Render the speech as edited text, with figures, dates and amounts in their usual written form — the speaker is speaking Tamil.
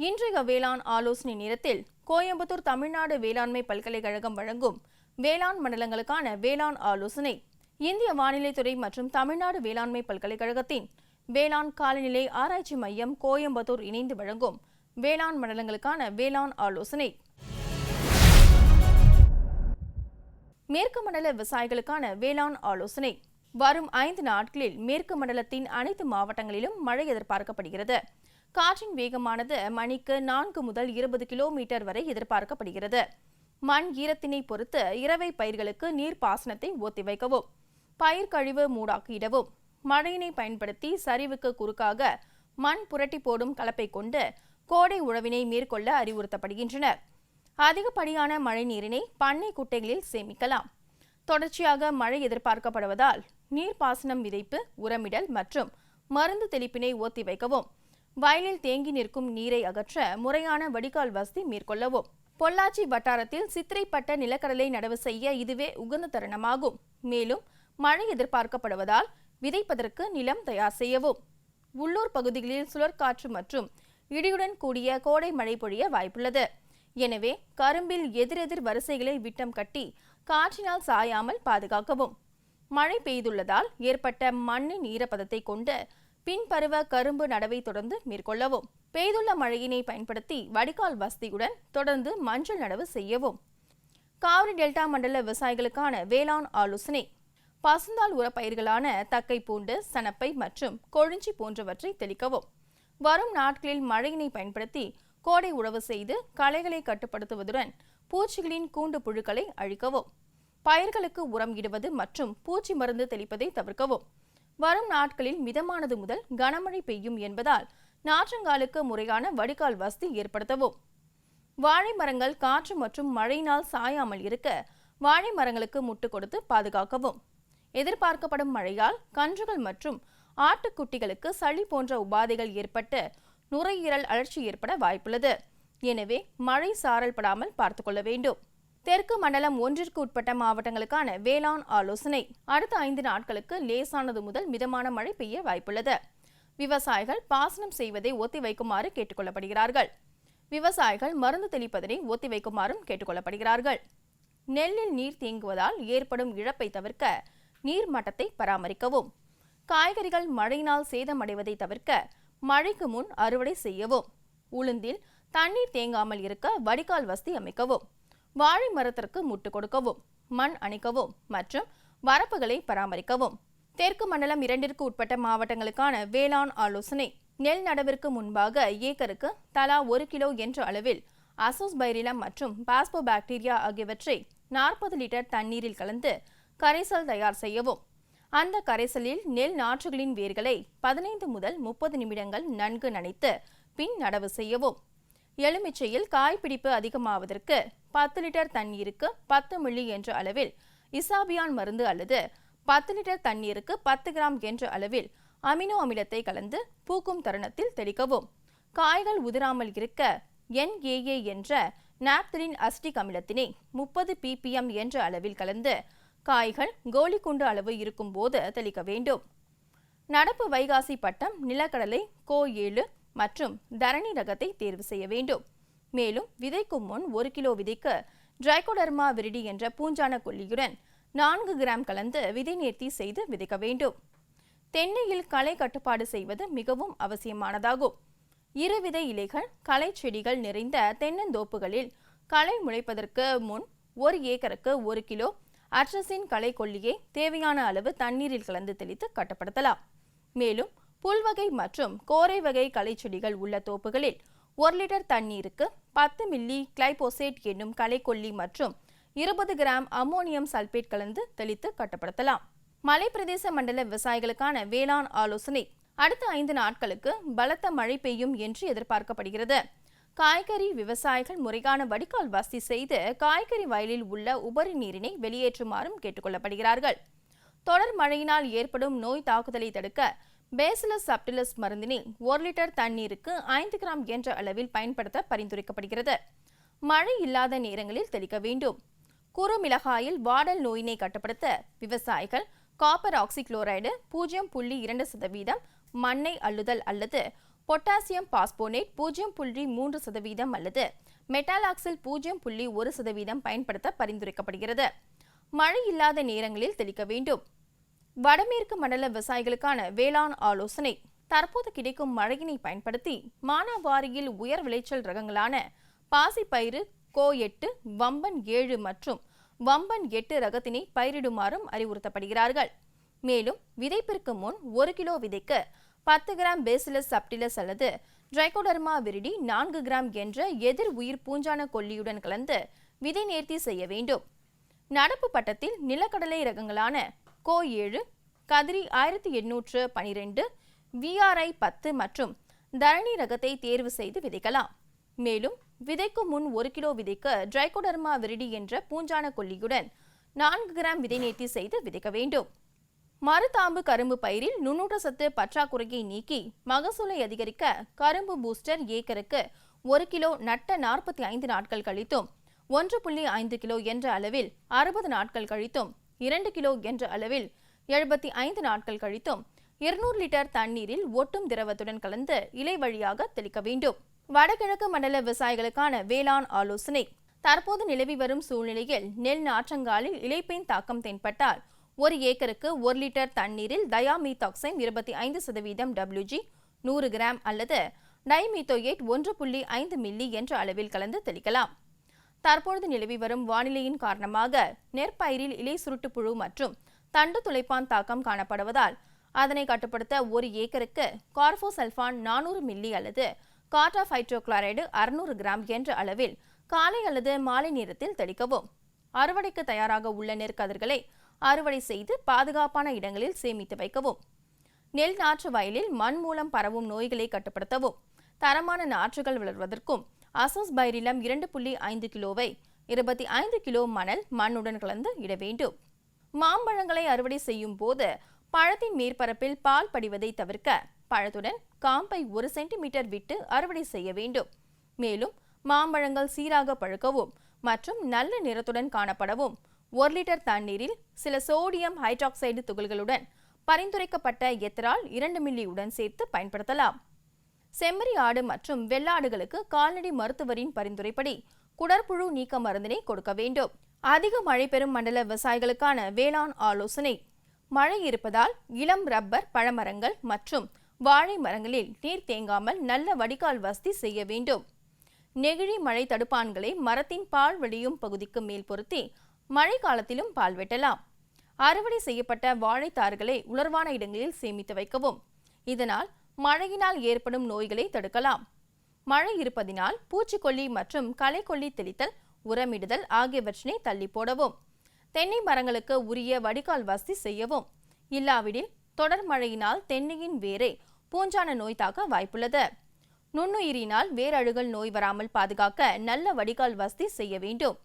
இன்றைய வேளாண் ஆலோசனை நேரத்தில் கோயம்புத்தூர் தமிழ்நாடு வேளாண்மை பல்கலைக்கழகம் வழங்கும் வேளாண் மண்டலங்களுக்கான வேளாண் ஆலோசனை, இந்திய வானிலை துறை மற்றும் தமிழ்நாடு வேளாண்மை பல்கலைக்கழகத்தின் வேளாண் காலநிலை ஆராய்ச்சி மையம் கோயம்புத்தூர் இணைந்து வழங்கும் வேளாண் மண்டலங்களுக்கான வேளாண் ஆலோசனை. மேற்கு மண்டல விவசாயிகளுக்கான வேளாண் ஆலோசனை. வரும் 5 நாட்களில் மேற்கு மண்டலத்தின் அனைத்து மாவட்டங்களிலும் மழை எதிர்பார்க்கப்படுகிறது. காற்றின் வேகமானது மணிக்கு 4 முதல் 20 கிலோமீட்டர் வரை எதிர்பார்க்கப்படுகிறது. மண் ஈரத்தினை பொறுத்து இரவை பயிர்களுக்கு நீர் பாசனத்தை ஒத்திவைக்கவும், பயிர் கழிவு மூடாக்கிடவும், மழையினை பயன்படுத்தி சரிவுக்கு குறுக்காக மண் புரட்டி போடும் கலப்பை கொண்டு கோடை உழவினை மேற்கொள்ள அறிவுறுத்தப்படுகின்றனர். அதிகப்படியான மழை நீரினை பண்ணை குட்டைகளில் சேமிக்கலாம். தொடர்ச்சியாக மழை எதிர்பார்க்கப்படுவதால் நீர்ப்பாசனம், விதைப்பு, உரமிடல் மற்றும் மருந்து தெளிப்பினை ஒத்திவைக்கவும், வயலில் தேங்கி நிற்கும் நீரை அகற்ற முறையான வடிகால் வசதி மேற்கொள்ளவும். பொள்ளாச்சி வட்டாரத்தில் சித்திரைப்பட்ட நிலக்கடலை நடவு செய்ய இதுவே உகந்த தருணமாகும். மேலும் மழை எதிர்பார்க்கப்படுவதால் விதைப்பதற்கு நிலம் தயார் செய்யவும். உள்ளூர் பகுதிகளில் சுழற்காற்று மற்றும் இடியுடன் கூடிய கோடை மழை பொழிய வாய்ப்புள்ளது. எனவே கரும்பில் எதிரெதிர் வரிசைகளை விட்டம் கட்டி காற்றினால் சாயாமல் பாதுகாக்கவும். மழை பெய்துள்ளதால் ஏற்பட்ட மண்ணின் ஈரப்பதத்தை கொண்டு பின்பருவ கரும்பு நடவை தொடர்ந்து மேற்கொள்ளவும். பெய்துள்ள மழையினை பயன்படுத்தி வடிகால் வசதியுடன் தொடர்ந்து மஞ்சள் நடவு செய்யவும். காவிரி டெல்டா மண்டல விவசாயிகளுக்கான வேளாண் ஆலோசனை. பசுந்தாள் உரப்பயிர்களான தக்கை பூண்டு, சணப்பை மற்றும் கொழிஞ்சி போன்றவற்றை தெளிக்கவும். வரும் நாட்களில் மழையினை பயன்படுத்தி கோடை உழவு செய்து களைகளை கட்டுப்படுத்துவதுடன் பூச்சிகளின் கூண்டு புழுக்களை அழிக்கவும். பயிர்களுக்கு உரம் இடுவது மற்றும் பூச்சி மருந்து தெளிப்பதை தவிர்க்கவும். வரும் நாட்களில் மிதமானது முதல் கனமழை பெய்யும் என்பதால் நாற்றங்காலுக்கு முறையான வடிகால் வசதி ஏற்படுத்தவும். வாழை மரங்கள் காற்று மற்றும் மழையினால் சாயாமல் இருக்க வாழை மரங்களுக்கு முட்டு கொடுத்து பாதுகாக்கவும். எதிர்பார்க்கப்படும் மழையால் கன்றுகள் மற்றும் ஆட்டுக்குட்டிகளுக்கு சளி போன்ற உபாதைகள் ஏற்பட்டு நுரையீரல் அழற்சி ஏற்பட வாய்ப்புள்ளது. எனவே மழை சாரல் படாமல் பார்த்துக் கொள்ள வேண்டும். தெற்கு மண்டலம் 1ற்கு உட்பட்ட மாவட்டங்களுக்கான வேளாண் ஆலோசனை. அடுத்த 5 நாட்களுக்கு லேசானது முதல் மிதமான மழை பெய்ய வாய்ப்புள்ளது. விவசாயிகள் பாசனம் செய்வதை ஒத்திவைக்குமாறு கேட்டுக்கொள்ளப்படுகிறார்கள். விவசாயிகள் மருந்து தெளிப்பதனை ஒத்திவைக்குமாறும் கேட்டுக்கொள்ளப்படுகிறார்கள். நெல்லில் நீர் தேங்குவதால் ஏற்படும் இழப்பை தவிர்க்க நீர் மட்டத்தை பராமரிக்கவும். காய்கறிகள் மழையினால் சேதமடைவதை தவிர்க்க மழைக்கு முன் அறுவடை செய்யவும். உளுந்தில் தண்ணீர் தேங்காமல் இருக்க வடிகால் வசதி அமைக்கவும். வாழை மரத்திற்கு முட்டு கொடுக்கவும், மண் அணைக்கவும் மற்றும் வரப்புகளை பராமரிக்கவும். தெற்கு மண்டலம் 2ற்கு உட்பட்ட மாவட்டங்களுக்கான வேளாண் ஆலோசனை. நெல் நடவிற்கு முன்பாக ஏக்கருக்கு தலா 1 கிலோ என்ற அளவில் அசோஸ்பைரிலம் மற்றும் பாஸ்போபாக்டீரியா ஆகியவற்றை 40 லிட்டர் தண்ணீரில் கலந்து கரைசல் தயார் செய்யவும். அந்த கரைசலில் நெல் நாற்றுகளின் வேர்களை 15 முதல் 30 நிமிடங்கள் நன்கு நனைத்து பின் நடவு செய்யவும். எலுமிச்சையில் காய்பிடிப்பு அதிகமாவதற்கு 10 லிட்டர் தண்ணீருக்கு 10 மில்லி என்ற அளவில் இசாபியான் மருந்து அல்லது 10 லிட்டர் தண்ணீருக்கு 10 கிராம் என்ற அளவில் அமினோ அமிலத்தை கலந்து பூக்கும் தருணத்தில் தெளிக்கவும். காய்கள் உதிராமல் இருக்க NAA என்ற நாப்தலின் அசிட்டிக் அமிலத்தினை 30 ppm என்ற அளவில் கலந்து காய்கள் கோலிக்குண்டு அளவு இருக்கும் போது தெளிக்க வேண்டும். நடப்பு வைகாசி பட்டம் நிலக்கடலை கோ 7 மற்றும் தரணி ரகத்தை தேர்வு செய்ய வேண்டும். மேலும் விதைக்கும் முன் 1 கிலோ விதைக்கு ட்ரைகோடர்மா விரிடி என்ற பூஞ்சான கொல்லியுடன் 4 கிராம் கலந்து விதை நேர்த்தி செய்து விதைக்க வேண்டும். தென்னையில் களை கட்டுப்பாடு செய்வது மிகவும் அவசியமானதாகும். இருவிதை இலைகள், களை செடிகள் நிறைந்த தென்னந்தோப்புகளில் களை முளைப்பதற்கு முன் 1 ஏக்கருக்கு 1 கிலோ அட்ரசின் களை கொல்லியை தேவையான அளவு தண்ணீரில் கலந்து தெளித்து கட்டுப்படுத்தலாம். மேலும் புல்வகை மற்றும் கோரை வகை களை செடிகள் உள்ள தோப்புகளில் 1 லிட்டர் தண்ணீருக்கு 10 மில்லி கிளைபோசேட் என்னும் களைக்கொல்லி மற்றும் 20 கிராம் அம்மோனியம் சல்பேட் கலந்து தெளித்து கட்டுப்படுத்தலாம். மலை பிரதேச மண்டல விவசாயிகளுக்கான வேளாண் ஆலோசனை. அடுத்த 5 நாட்களுக்கு பலத்த மழை பெய்யும் என்று எதிர்பார்க்கப்படுகிறது. காய்கறி விவசாயிகள் முறையான வடிகால் வசதி செய்து காய்கறி வயலில் உள்ள உபரி நீரினை வெளியேற்றுமாறும் கேட்டுக்கொள்ளப்படுகிறார்கள். தொடர் மழையினால் ஏற்படும் நோய் தாக்குதலை தடுக்க பேசிலஸ் சப்டிலஸ் மருந்தினை 1 லிட்டர் தண்ணீருக்கு 5 கிராம் என்ற அளவில் பயன்படுத்த பரிந்துரைக்கப்படுகிறது. மழை இல்லாத நேரங்களில் தெளிக்க வேண்டும். குறுமிளகாயில் வாடல் நோயினை கட்டுப்படுத்த விவசாயிகள் காப்பர் ஆக்சிக்ளோரைடு 0.2% மண்ணை அள்ளுதல் அல்லது பொட்டாசியம் பாஸ்போனேட் 0.3% அல்லது மெட்டாலாக்சில் 0.1% பயன்படுத்த பரிந்துரைக்கப்படுகிறது. மழை இல்லாத நேரங்களில் தெளிக்க வேண்டும். வடமேற்கு மண்டல விவசாயிகளுக்கான வேளாண் ஆலோசனை. தற்போது கிடைக்கும் மழையினை பயன்படுத்தி மானாவாரியில் உயர் விளைச்சல் ரகங்களான பாசிப்பயிறு கோ 8, வம்பன் 7 மற்றும் வம்பன் 8 ரகத்தினை பயிரிடுமாறும் அறிவுறுத்தப்படுகிறார்கள். மேலும் விதைப்பிற்கு முன் 1 கிலோ விதைக்கு 10 கிராம் பேசிலஸ் சப்டிலஸ் அல்லது ட்ரைகோடர்மா விரிடி 4 கிராம் என்ற எதிர் உயிர் பூஞ்சான கொல்லியுடன் கலந்து விதை நேர்த்தி செய்ய வேண்டும். நடப்பு பட்டத்தில் நிலக்கடலை ரகங்களான கோ 7, கதிரி 1812, VRI 10 மற்றும் தரணி ரகத்தை தேர்வு செய்து விதைக்கலாம். மேலும் விதைக்கு முன் 1 கிலோ விதைக்கு ட்ரைகோடர்மா விரிடி என்ற பூஞ்சான கொல்லியுடன் 4 கிராம் விதை நேர்த்தி செய்து விதைக்க வேண்டும். மருதாம்பு கரும்பு பயிரில் நுண்ணூட்ட சத்து பற்றாக்குறையை நீக்கி மகசூலை அதிகரிக்க கரும்பு பூஸ்டர் ஏக்கருக்கு 1 கிலோ நட்ட 45 நாட்கள் கழித்தும் 1.5 கிலோ என்ற அளவில் 60 நாட்கள் கழித்தும் 2 கிலோ என்ற அளவில் 75 நாட்கள் கழித்தும் 200 லிட்டர் தண்ணீரில் ஒட்டும் திரவத்துடன் கலந்து இலை வழியாக தெளிக்க வேண்டும். வடகிழக்கு மண்டல விவசாயிகளுக்கான வேளாண் ஆலோசனை. தற்போது நிலவி வரும் சூழ்நிலையில் நெல் நாற்றங்காலில் இலைப்பேன் தாக்கம் தென்பட்டால் 1 ஏக்கருக்கு 1 லிட்டர் தண்ணீரில் தயாமீத்தாக்சைம் 25% WG 100 கிராம் அல்லது டைமீத்தோயேட் 1.5 மில்லி என்ற அளவில் கலந்து தெளிக்கலாம். தற்பொழுது நிலவி வரும் வானிலையின் காரணமாக நெற்பயிரில் இலை சுருட்டு புழு மற்றும் தண்டு துளைப்பான் தாக்கம் காணப்படுவதால் அதனை கட்டுப்படுத்த 1 ஏக்கருக்கு கார்போசல்ஃபான் 400 மில்லி அல்லது கார்டாஃப் ஹைட்ரோகுளோரைடு 600 கிராம் என்ற அளவில் காலை அல்லது மாலை நேரத்தில் தெளிக்கவும். அறுவடைக்கு தயாராக உள்ள நெற்கதிர்களை அறுவடை செய்து பாதுகாப்பான இடங்களில் சேமித்து வைக்கவும். நெல் நாற்று வயலில் மண் மூலம் பரவும் நோய்களை கட்டுப்படுத்தவும். தரமான நாற்றுகள் வளர்வதற்கும் அசோஸ்பைரிலம் 2.5 கிலோவை 25 கிலோ மண்ணுடன் கலந்து இட வேண்டும். மாம்பழங்களை அறுவடை செய்யும் போது பழத்தின் மேற்பரப்பில் பால் படிவதை தவிர்க்க பழத்துடன் காம்பை 1 சென்டிமீட்டர் விட்டு அறுவடை செய்ய வேண்டும். மேலும் மாம்பழங்கள் சீராக பழுக்கவும் மற்றும் நல்ல நிறத்துடன் காணப்படவும் 1 லிட்டர் தண்ணீரில் சில சோடியம் ஹைட்ராக்சைடு துகள்களுடன் பரிந்துரைக்கப்பட்ட எத்தனால் 2 மில்லியுடன் சேர்த்து பயன்படுத்தலாம். செம்மறி ஆடு மற்றும் வெள்ளாடுகளுக்கு கால்நடை மருத்துவரின் பரிந்துரைப்படி குடற்புழு நீக்க மருந்தினை கொடுக்க வேண்டும். அதிக மழை பெறும் மண்டல விவசாயிகளுக்கான வேளாண் ஆலோசனை. மழை இருப்பதால் இளம் ரப்பர் பழமரங்கள் மற்றும் வாழை மரங்களில் நீர் தேங்காமல் நல்ல வடிகால் வசதி செய்ய வேண்டும். நெகிழி மழை தடுப்பான்களை மரத்தின் பால் வடியும் பகுதிக்கு மேல் பொருத்தி மழை காலத்திலும் பால் வெட்டலாம். அறுவடை செய்யப்பட்ட வாழைத்தார்களை உலர்வான இடங்களில் சேமித்து வைக்கவும். இதனால் மழையினால் ஏற்படும் நோய்களை தடுக்கலாம். மழை இருப்பதினால் பூச்சிக்கொல்லி மற்றும் களைக்கொல்லி தெளித்தல், உரமிடுதல் ஆகியவற்றினை தள்ளி போடவும். தென்னை மரங்களுக்கு உரிய வடிகால் வசதி செய்யவும். இல்லாவிடில் தொடர் மழையினால் தென்னையின் வேரை பூஞ்சான நோய் தாக்க வாய்ப்புள்ளது. நுண்ணுயிரினால் வேரழுகல் நோய் வராமல் பாதுகாக்க நல்ல வடிகால் வசதி செய்ய வேண்டும்.